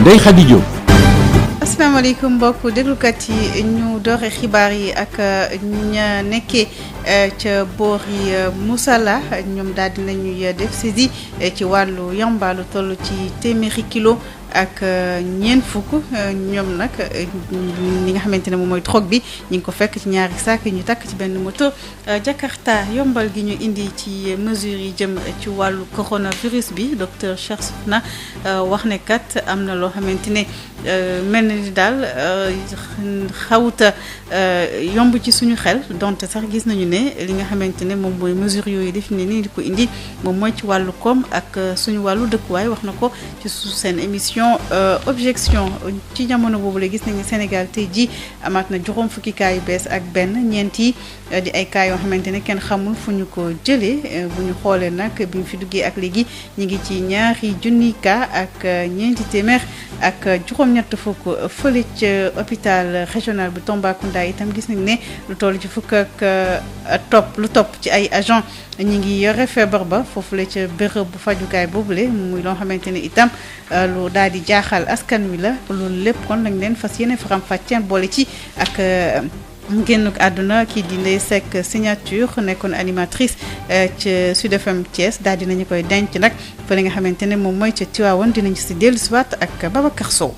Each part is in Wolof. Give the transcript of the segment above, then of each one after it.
Ndeye Khady Diop. asalaamaaleykum mbokk déglukat yi ñu doore xibaar yi ak ña nekkee ca boori Moussala ñoom daal di nañuy def saisie ci wàllu yamba lu toll ci téeméeri kilo ak ñeent fukk ñoom nag li nga xamante ne moom mooy drogue bi ñu ngi ko fekk ci ñaari saak yi ñu takk ci benn moto Jakarta yombal gi ñu indi ci mesures yi jëm ci wàllu coronavirus bi docteur Cheikh Sokhna wax ne kat am na loo xamante ne mel na ni daal xawuta yomb ci suñu xel donte sax gis nañu ne li nga xamante ne moom mooy mesures yooyu def ne ni di ko indi moom mooy ci wàllu koom ak suñu wàllu dëkkuwaay wax na ko ci seen émission objection ci jamono boobu la gis nañu Sénégal tey jii amaat na juróom fukki cas yu bees ak benn ñeent yi di ay cas yoo xamante ne kenn xamul fu ñu ko jëlee bu ñu xoolee nag bi ñu fi duggee ak léegi ñu ngi ci ñaari junni cas ak ñeenti téeméer ak juróom-ñett fukk fële ca hôpital régional bu Tambacounda itam gis nañ ne lu toll ci fukk ak lu topp ci ay agent ñi ngi yore feebar ba foofu la ca bërëb bu fajukaay boobule muy loo xamante ne itam lu daal di jaaxal askan wi la loolu lépp kon lañ leen fas yéene faram-fàcceen boole ci ak génnuk àdduna kii di Ndeye Seck signature nekkoon animatrice ca Sud FM Thiès daal dinañu koy denc nag fa li nga xamante ne moom mooy ca Tivaouane dinañu si dellusiwaat ak Babacar Sow.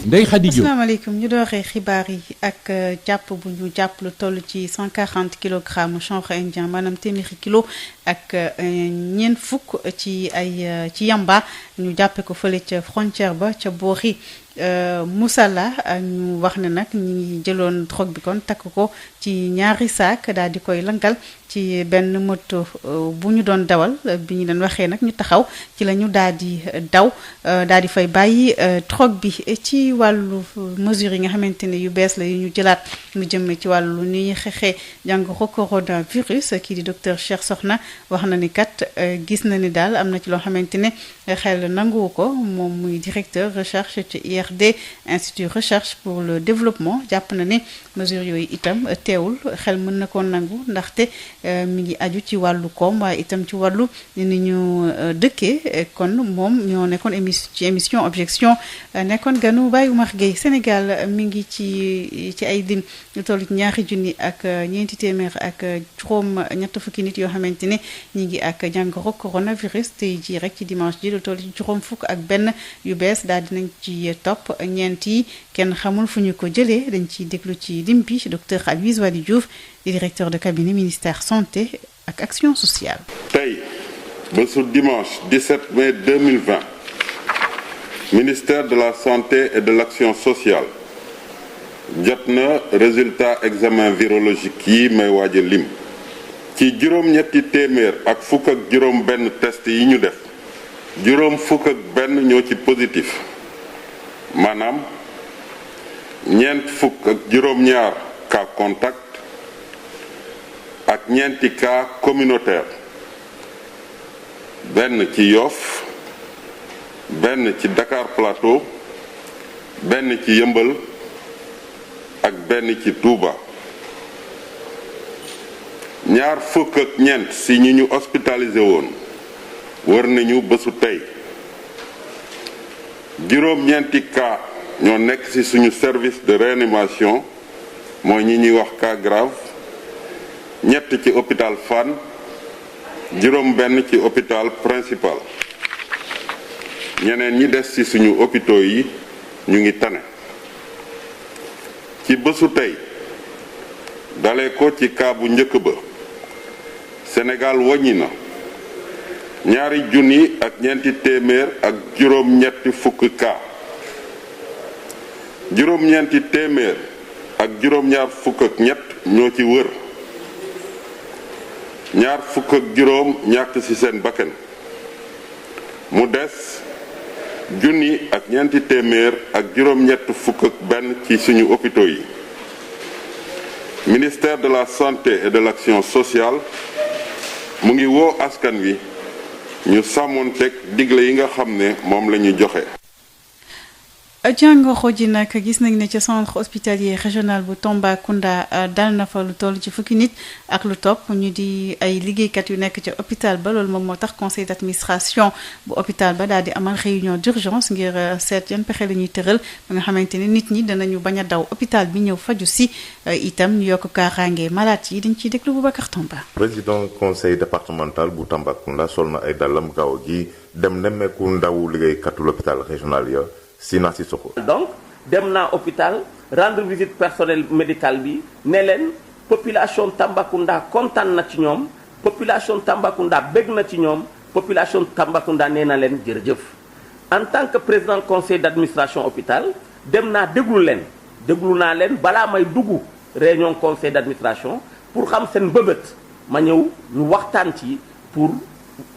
Ndeye Khady Diop. asalaamaaleykum ñu dooree xibaar yi ak jàpp bu ñu jàpp lu toll ci 140 kilogrammes chanvre indien maanaam téeméeri kilo ak ñeent fukk ci ci yamba ñu jàppe ko fële ca frontière ba ca boori Moussala ñu wax ne nag ñi ngi jëloon drogue bi kon takk ko ci ñaari saak daal di koy langal ci benn moto bu ñu doon dawal bi ñu leen waxee nag ñu taxaw ci la ñu daal di daw daal di fay bàyyi drogue bi ci wàllu mesures yi nga xamante ne yu bees la yu ñu jëlaat mu jëm ci wàllu ni ñuy xeexee jàngoro coronavirus kii di docteur Cheikh Sokhna wax na ni kat gis na ni daal am na ci loo xamante ne xel nanguwu ko moom muy directeur recherche ci IRD Institut Recherche pour le Développement jàpp na ne mesures yooyu itam teewul xel mën na ko nangu ndaxte mi ngi aju ci wàllu koom waaye itam ci wàllu ni ñu dëkkee kon moom ñoo nekkoon ci émission objection nekkoon ganu Baye Oumar Gueye Sénégal mi ngi ci ay dim lu toll ci ñaari junni ak ñeenti téeméer ak juróom ñett fukki nit yoo xamante ne ñi ngi ak jàngoro coronavirus tey jii rek ci dimanche ji lu toll ci juróom fukk ak benn yu bees daal dinañ ci topp ñeent yi kenn xamul fu ñu ko jëlee dañ ciy déglu ci lim bi docteur Aloyse Waly Diouf di directeur de cabinet ministère santé ak action sociale. tey bésu dimanche 17 mai 2020 ministère de la santé et de l'action sociale jot na résultat examen virologique yi may waaj a lim ci juróom-ñetti téeméer ak fukk ak juróom benn test yi ñu def juróom fukk ak benn ñoo ci positif maanaam ñeent fukk ak juróom-ñaar cas contact ak ñeenti cas communautaire benn ci Yoff benn ci Dakar Plateau benn ci Yëmbal ak benn ci Touba ñaar fukk ak ñeent si ñi ñu hospitalisé woon wër nañu bésu tey juróom-ñeenti cas ñoo nekk ci suñu service de réanimation mooy ñi ñuy wax cas grave ñett ci hôpital Fann juróom benn ci hôpital principal ñeneen ñi des ci suñu hôpitaux yi ñu ngi tane ci bésu tey dalee ko ci cas bu njëkk ba Sénégal wàññi na ñaari junni ak ñeenti téeméer ak juróom-ñetti fukki cas juróom-ñeenti téeméer ak juróom-ñaar fukk ak ñett ñoo ci wër ñaar fukk ak juróom ñàkk ci seen bakkan mu des junni ak ñeenti téeméer ak juróom-ñett fukk ak benn ci suñu hôpitaux yi ministère de la santé et de l'action sociale mu ngi woo askan wi ñu sàmmoonteeg digle yi nga xam ne moom la ñu joxe. jàngoro ji nag gis nañ ne ci centre hospitalier régional bu Tambacounda dal na fa lu toll ci fukki nit ak lu topp ñu di ay liggéeykat yu nekk ci hôpital ba loolu moom moo tax conseil d'administration bu hôpital ba daal di amal réunion d'urgence ngir seet yan pexe la ñuy tëral ba nga xamante ne nit ñi danañu bañ a daw hôpital bi ñëw faju si itam ñu yokk kaaraange malade yi dañ ciy déglu Boubacar Tamba. président conseil départemental bu Tambacounda sol na ay dàllam gaaw gi dem nemmeeku ndawu liggéeykatu l'hôpital régional ya Sina Sissoko. donc dem naa hôpital rendre visite personnel médical bi ne leen population Tambacounda kontaan na ci ñoom population Tambacounda bég na ci ñoom population Tambacounda nee na leen jërëjëf en tant que président conseil d'administration hôpital dem naa déglu naa leen balaa may dugg réunion conseil d'administration pour xam seen bëbët ma ñëw ñu waxtaan ci pour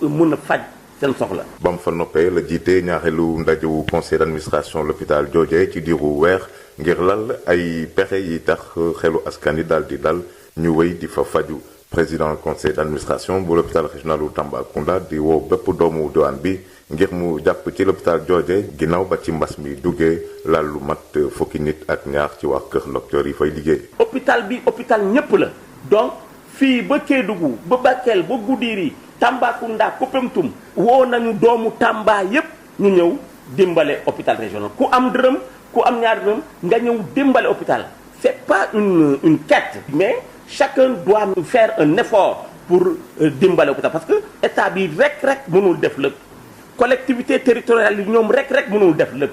mën a faj seen soxla. ba mu fa noppee la jiite ñaareelu ndajewu conseil d'administration l'hôpital jooje ci diiru weer ngir lal ay pexe yi tax xelu askan yi daal di dal ñu wéy di fa faju président conseil d'administration bu l'hôpital régional bu Tambacounda di woo bépp doomu diwaan bi ngir mu jàpp ci l'hôpital jooje ginnaaw ba ci mbas mi duggee lal lu mat fukki nit ak ñaar ci waa kër docteur yi fay liggéey. hôpital bi hôpital ñépp la donc fii ba Kédougou ba Bakel ba Goudiri Tambacounda Koumpentoum woo nañu doomu Tamba yépp ñu ñëw dimbale hôpital régional ku am dërëm ku am ñaar dërëm nga ñëw dimbale hôpital c'est pas une quête mais chacun doit faire un effort pour dimbale hôpital parce que état bi rek mënul def lépp collectivité territoriale yi ñoom rek mënul def lépp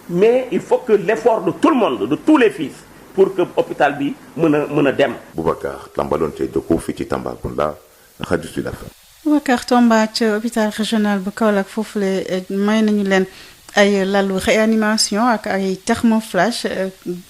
mais il faut que l'effort de tout le monde de tous les fils pour que hôpital bi mën a dem. Boubacar Tamba doon cee jokkoo fii ci Tambacounda rajo Sud FM. Boubacar Tamba ci hôpital régional bu Kaolack foofu le may nañu leen ay lalu réanimation ak ay thermoflash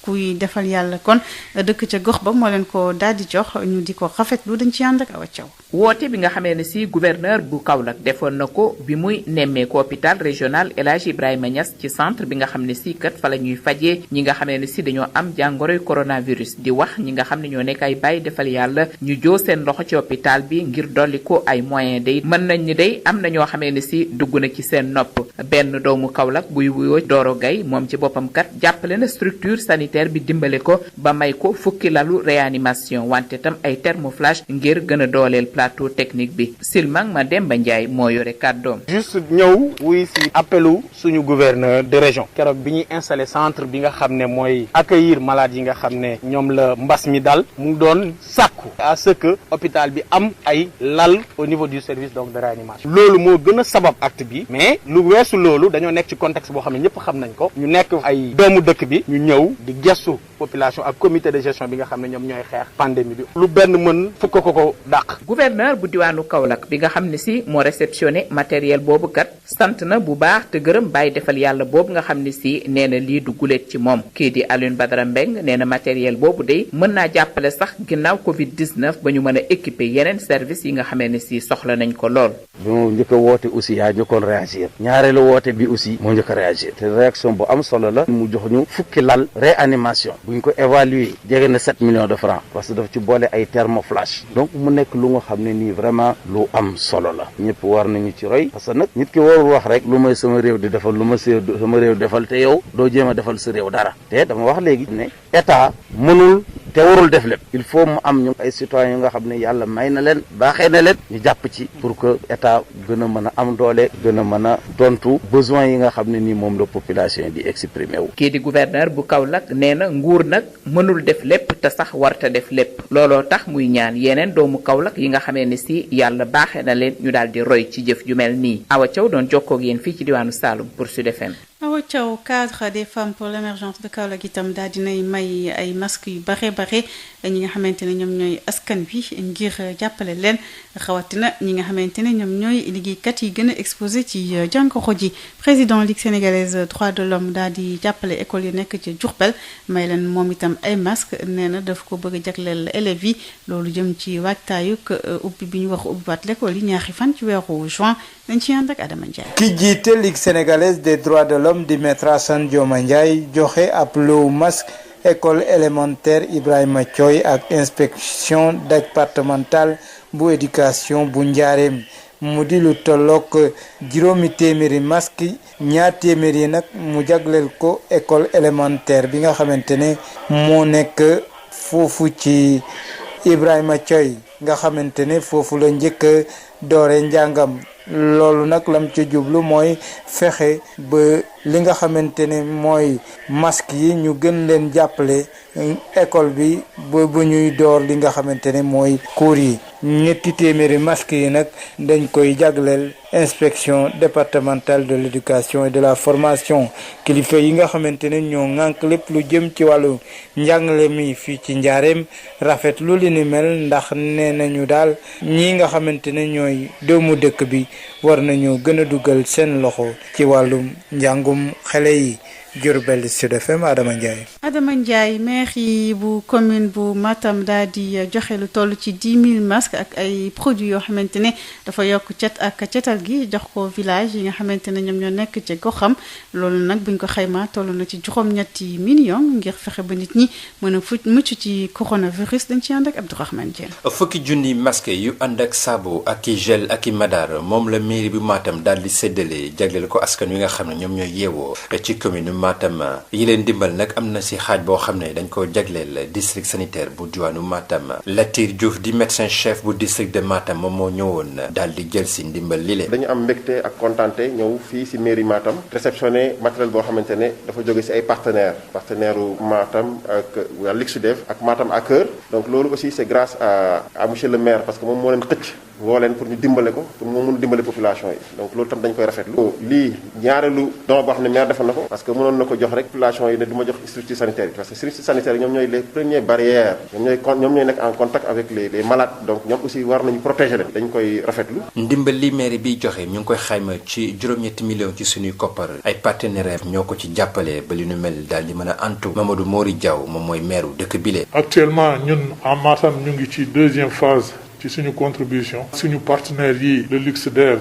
kuy defal yàlla kon dëkk ca gox ba moo leen ko daal di jox ñu di ko rafetlu dañ ci ànd ak Awa Thiaw. woote bi nga xamee ne si gouverneur bu Kaolack defoon na ko bi muy nemmeeku hôpital régional El Hadji Ibrahima Niass ci centre bi nga xam ne si kat fa la ñuy fajee ñi nga xamee ne si dañoo am jàngoroy coronavirus di wax ñi nga xam ne ñoo nekk ay bàyyi defal yàlla ñu joo seen loxo ci hôpital bi ngir dolli ko ay moyens day mën nañ ni day am na ñoo xamee ne si dugg na ci seen nopp benn doomu Kaolack buy wuyoo Doro Gaye moom ci boppam kat jàppale na structure sanitaire bi dimbale ko ba may ko fukki lalu réanimation wante tam ay thermoflash ngir gën a dooleel plateau technique bi Silmang Mademba Ndiaye moo yore kàddoom. juste ñëw wuy si appelu suñu gouverneur de région keroog bi ñuy installé centre bi nga xam ne mooy accueillir malades yi nga xam ne ñoom la mbas mi dal mu doon sàkku à ce que hôpital bi am ay lal au niveau du service donc de réanimation loolu moo gën a sabab acte bi mais lu weesu loolu dañoo nekk ci contexte boo xam ne ñëpp xam nañ ko ñu nekk ay doomu dëkk bi ñu ñëw di gestu population ak comité de gestion bi nga xam ne ñoom ñooy xeex pandémie bi lu benn mën fukk ko dàq. gouverneur bu diwaanu Kaolack bi nga xam ne si moo réceptionné matériel boobu kat sant na bu baax te gërëm bàyyi defal yàlla boobu nga xam ne si nee na lii du guléet ci moom kii di Alioune Badara Mbeng nee na matériel boobu day mën naa jàppale sax ginnaaw Covid 19 ba ñu mën a équiper yeneen service yi nga xamee ne si soxla nañ ko lool. bi mu njëkk a woote aussi yaa njëkkoon réagir ñaareelu woote bi aussi moo njëkk a réagir te réaction bu am solo la mu jox ñu fukki lal réanimation bu ñu ko évaluer jege na 7 millions de francs parce que daf ci boole ay thermoflash donc mu nekk lu nga xam ne nii vraiment lu am solo la ñëpp war nañu ci roy parce que nag nit ki warul wax rek lu may sama réew di defal lu ma sama réew defal te yow doo jéem a defal sa réew dara te dama wax léegi ne état mënul te warul def lépp il faut mu am ñu ay citoyens yu nga xam ne yàlla may na leen baaxee na leen ñu jàpp ci pour que état gën a mën a am doole gën a mën a tontu besoin yi nga xam ne nii moom la population di exprimer wu. kii di gouverneur bu Kaolack nee na nguur nag mënul def lépp te sax warta def lépp looloo tax muy ñaan yeneen doomu Kaolack yi nga xamee ne si yàlla baaxee na leen ñu daal di roy ci jëf ju mel nii. Awa Thiaw doon jokkoo ak yéen fii ci diwaanu Saloum pour Sud FM. Awa Thiaw cadre des femmes pour l'émergence de Kaolack itam daal dinay may ay masques yu bare ñi nga xamante ne ñoom ñooy askan wi ngir jàppale leen rawatina ñi nga xamante ne ñoom ñooy liggéeykat yi gën a exposé ci jàngoro ji président Ligue sénégalaise droits de l'homme daal di jàppale école yi nekk ci Diourbel may leen moom itam ay masques nee na daf ko bëgg a jagleel élèves yi loolu jëm ci waajtaayug ubbi bi ñu wax ubbiwaat l'école yi ñaari fan ci weeru juin dañ ci ànd ak Adama Ndiaye. ki jiite Ligue sénégalaise des droits de l'homme di maître Assane Dioma Ndiaye joxe ab lot masque école élémentaire Ibrahima Thioy ak inspection départementale bu éducation bu Njaareem mu di lu tollook juróomi téeméeri masque ñaar téeméer yi nag mu jagleel ko école élémentaire bi nga xamante ne moo nekk foofu ci Ibrahima Thioy nga xamante ne foofu la njëkk doore njàngam loolu nag lam ca jublu mooy fexe ba li nga xamante ne mooy masque yi ñu gën leen jàppale école bi ba bu ñuy door li nga xamante ne mooy cours yi ñetti téeméeri masque yi nag dañ koy jagleel inspection départementale de l'éducation et de la formation kilifa yi nga xamante ne ñoo ŋànk lépp lu jëm ci wàllu njàngale mi fii ci njaareem rafet lu li ni mel ndax nee nañu daal ñi nga xamante ne ñooy doomu dëkk bi war nañoo gën a dugal seen loxo ci wàllum njàngum xale yi. Diourbel Sud FM Adama Ndiaye. Adama Ndiaye maire bu commune bu Matam daal di joxe lu toll ci 10 000 masques ak ay produits yoo xamante ne dafa yokk cet ak cetal gi jox ko village yi nga xamante ne ñoom ñoo nekk ci goxam loolu nag buñ ko xaymaa toll na ci juróom-ñetti millions ngir fexe ba nit ñi mën a mucc ci coronavirus dañ ci ànd ak Abdourahmane Dieng. fukki junni masques yu ànd ak saabu ak i gel ak i madar moom la mairie bu Matam daal di séddale jagleel ko askan wi nga xam ne ñoom ñooy yeewoo ci commune Matam yi leen dimbal nag am na si xaaj boo xam ne dañ ko jagleel district sanitaire bu diwaanu Matam. Latir Diouf di médecin chef bu district de Matam moom moo ñëwoon daal di jël si ndimbal li leen. dañu am mbégte ak kontaante ñëw fii si mairie Matam réceptionné matériel boo xamante ne dafa jóge si ay partenaires u Matam ak waa Lixudef ak Matam à cœur donc loolu aussi c'est grâce à monsieur le maire parce que moom moo leen xëcc woo leen pour ñu dimbale ko pour moo mun dimbale population yi donc loolu tam dañ koy rafetlu. lii ñaareelu don boo xam ne maire defal na ko parce que mënoon na ko jox rek population yi ne du ma jox structure sanitaire yi parce que structure sanitaire yi ñoom ñooy les premières barrières ñoom ñooy nekk en contact avec les malades donc ñoom aussi war nañu protéger leen dañ koy rafetlu. ndimbal li mairie bi joxe ñu ngi koy xayma ci juróom-ñetti millions ci suñuy koppar ay partenaires ñoo ko ci jàppale ba li nu mel daal di mën a antu. Mamadou Mori Diaw moom mooy maire dëkk bile. actuellement ñun en Matam ñu ngi ci deuxième phase ci suñu contribution. suñu partenaires yi le Luxdev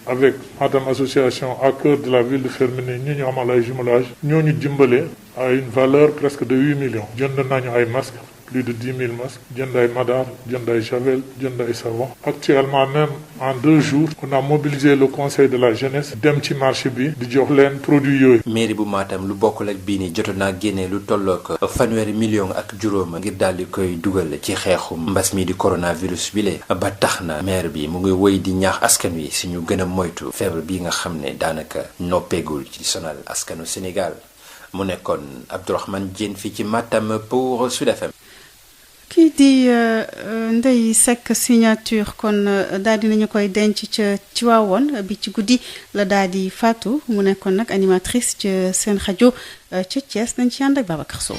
avec Matam association à cœur de la ville de Fermini ñu amal ay jumelage ñoo ñu dimbale à une valeur presque de 8 millions. jënd nañu ay masques plus de 10 000 masques jënd ay madar jënd ay javel jënd ay savon. actuellement même en 2 jours on a mobilisé le conseil de la jeunesse dem ci marché bi di jox leen produits yooyu. mairie bu Matam lu bokkul ak bii nii jotoon naa génne lu tollook fanweeri million ak juróom ngir daal di koy dugal ci xeexu mbas mi di coronavirus bi le ba tax na maire bi mu ngi woy di ñaax askan wi si ñu gën a moytu feebar bi nga xam ne daanaka noppeegul ci sonal askanu Sénégal mu nekkoon Abdourahmane Dieng fii ci Matam pour Sud FM. kii di Ndeye Seck signature kon daal di nañu koy denc ca Tivaouane bi ci guddi la daal di faatu mu nekkoon nag animatrice ca seen rajo ca Thiès nañ ci ànd ak Babacar Sow.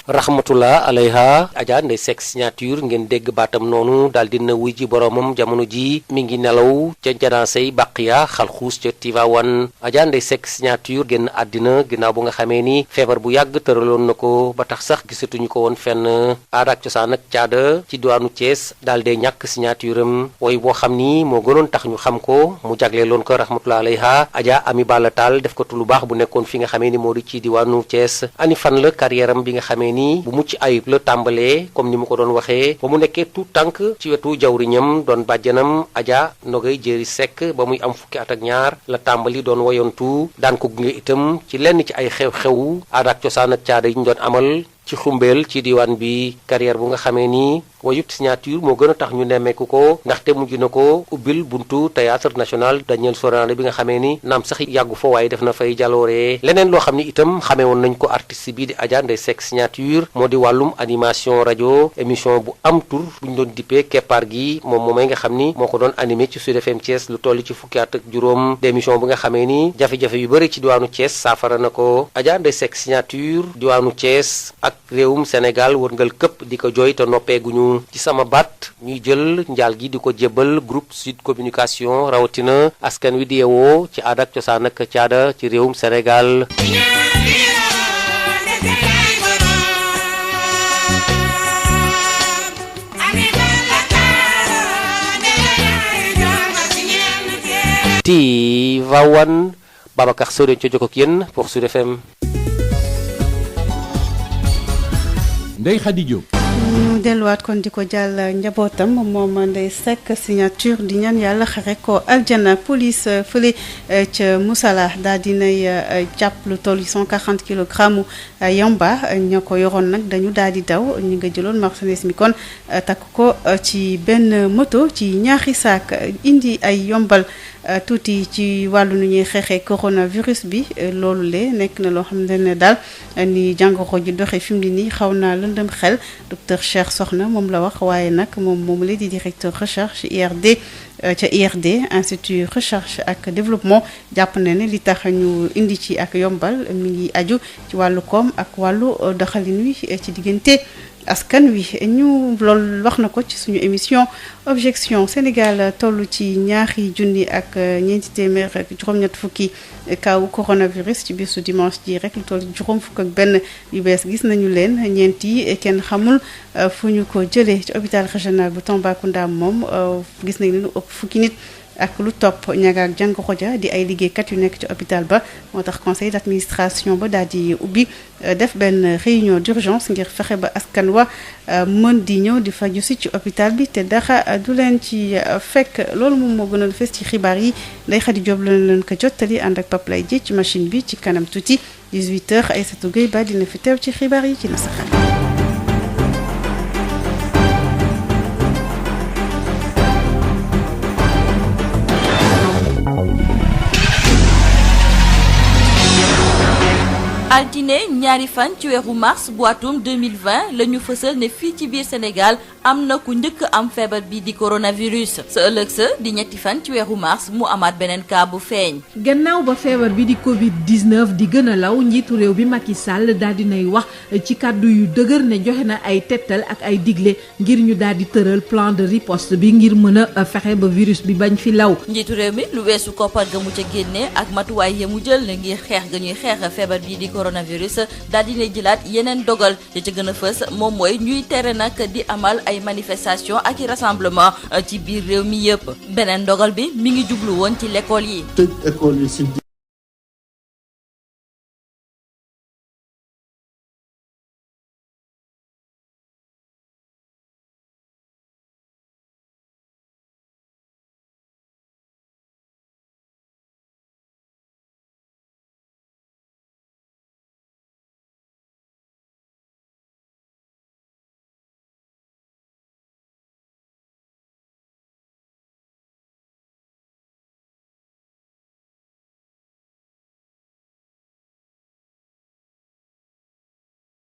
rahmatullah alayha Adja Ndeye Seck signature ngeen dégg baatam noonu daal dina wuy ji boromam jamono ji mi ngi nelaw ca njanaasay Baqiya xalxuus ca Tivaouane Adja Ndeye Seck signature génn àddina ginnaaw bu nga xamee ni feebar bu yàgg tëraloon na ko ba tax sax gisatuñu ko woon fenn aada ak cosaan ak caada ci diwaanu Thiès daal dee ñàkk signature am woy boo xam ni moo gënoon tax ñu xam ko mu jagleeloon ko rahmatullah alayha Adja Ami Balla Tall def ko tu lu baax bu nekkoon fi nga xamee ni moo di ci diwaanu Thiès ani fan la carrière am bi nga xamee bu mucc ayib la tàmbalee comme ni mu ko doon waxee ba mu nekkee tout tànk ci wetu jawriñam doon bàjjanam Adja Nogay Jéeri Seck ba muy am fukki at ak ñaar la tàmbali doon woyantu daan ko gunge itam ci lenn ci ay xew-xew aada ak cosaan ak caada yi ñu doon amal ci xumbeel ci diwaan bi carrière bu nga xamee ni wayub signature moo gën a tax ñu nemmeeku ko ndaxte mujj na ko ubbil buntu théâtre national Daniel Sorano bi nga xamee ni naam sax yàggu fa waaye def na fay jaloore leneen loo xam ni itam xamee woon nañ ko artiste bi di Adja Ndeye Seck signature moo di wàllum animation rajo émission bu am tur bu ñu doon dippee keppaar gi moom moomay nga xam ni moo ko doon animé ci Sud FM Thiès lu toll ci fukki at ak juróom d'émission bu nga xamee ni jafe-jafe yu bëri ci diwaanu Thiès saafara na ko Adja Ndeye Seck signature diwaanu Thiès ak réewum Sénégal wërngal këpp di ko jooy te noppeeguñu ci sama baat ñuy jël njaal gi di ko jébbal groupe Sud Communication rawatina askan wi di yeewoo ci aada ak cosaan ak caada ci réewum Sénégal. Tivaouane Babacar Sow dañ ca jokk ak yéen pour Sud FM. Ndeye Khady Diop. ñu delluwaat kon di ko jàll njabootam moom Ndeye Seck signature di ñaan yàlla xare ko aljana police fële ca Moussala daal dinay jàpp lu toll 140 kilogrammes yamba ña ko yoroon nag dañu daal di daw ñu nga jëloon marchandise mi kon takk ko ci benn moto ci ñaari saak indi ay yombal tuuti ci wàllu nu ñuy xeexee coronavirus bi loolu le nekk na loo xam ne daal ni jàngoro ji doxee fi mu ne nii xaw naa lëndëm xel docteur Cheikh Sokhna moom la wax waaye nag moom la di directeur recherche IRD ca IRD institut recherche ak développement jàpp na ne li tax ñu indi ci ak yombal mi ngi aju ci wàllu koom ak wàllu doxalin wi ci diggante askan wi ñu loolu wax na ko ci suñu émission objection Sénégal toll ci ñaari junni ak ñeenti téeméer ak juróom-ñett fukki kaw coronavirus ci bisu dimanche ji rek lu toll juróom fukk ak benn yu bees gis nañu leen ñeent yi kenn xamul fu ñu ko jëlee ci hôpital régional bu Tambacounda moom gis nañu leen ëpp fukki nit ak lu topp ñaga ak jàngoro ja di ay liggéeykat yu nekk ci hôpital ba moo tax conseil d'administration ba daal di ubbi def benn réunion d'urgence ngir fexe ba askan wa mën di ñëw di faju si ci hôpital bi te dara du leen ci fekk loolu moom moo gënal fes ci xibaar yi Ndeye Khady Diop la leen ko jottali ànd ak Pape Lay Dieng ci machine bi ci kanam tuuti 18h Aïssatou Gueye ba dina fi teew ci xibaar yi ci nasaxaan. altine ñaari fan ci weeru mars bu atum 2020 la ñu fësal ne fii ci biir Sénégal am na ku njëkk am feebar bi di coronavirus sa ëllëg sa di ñetti fan ci weeru mars mu amaat beneen cas bu feeñ. gannaaw ba feebar bi di Covid 19 di gën a law njiitu réew bi Macky Sall daal di nay wax ci kàddu yu dëgër ne joxe na ay tettal ak ay digle ngir ñu daal di tëral plan de riposte bi ngir mën a fexe ba virus bi bañ fi law. njiitu réew mi lu weesu koppar ga mu ca génne ak matuwaay ya mu jël ngir xeex ga ñuy xeex feebar bi di coronavirus daal di lay jëlaat yeneen dogal ya ca gën a fës moom mooy ñuy tere nag di amal ay manifestation ak i rassemblement ci biir réew mi yëpp beneen dogal bi mi ngi jublu woon ci l'école yi. tëj école yi si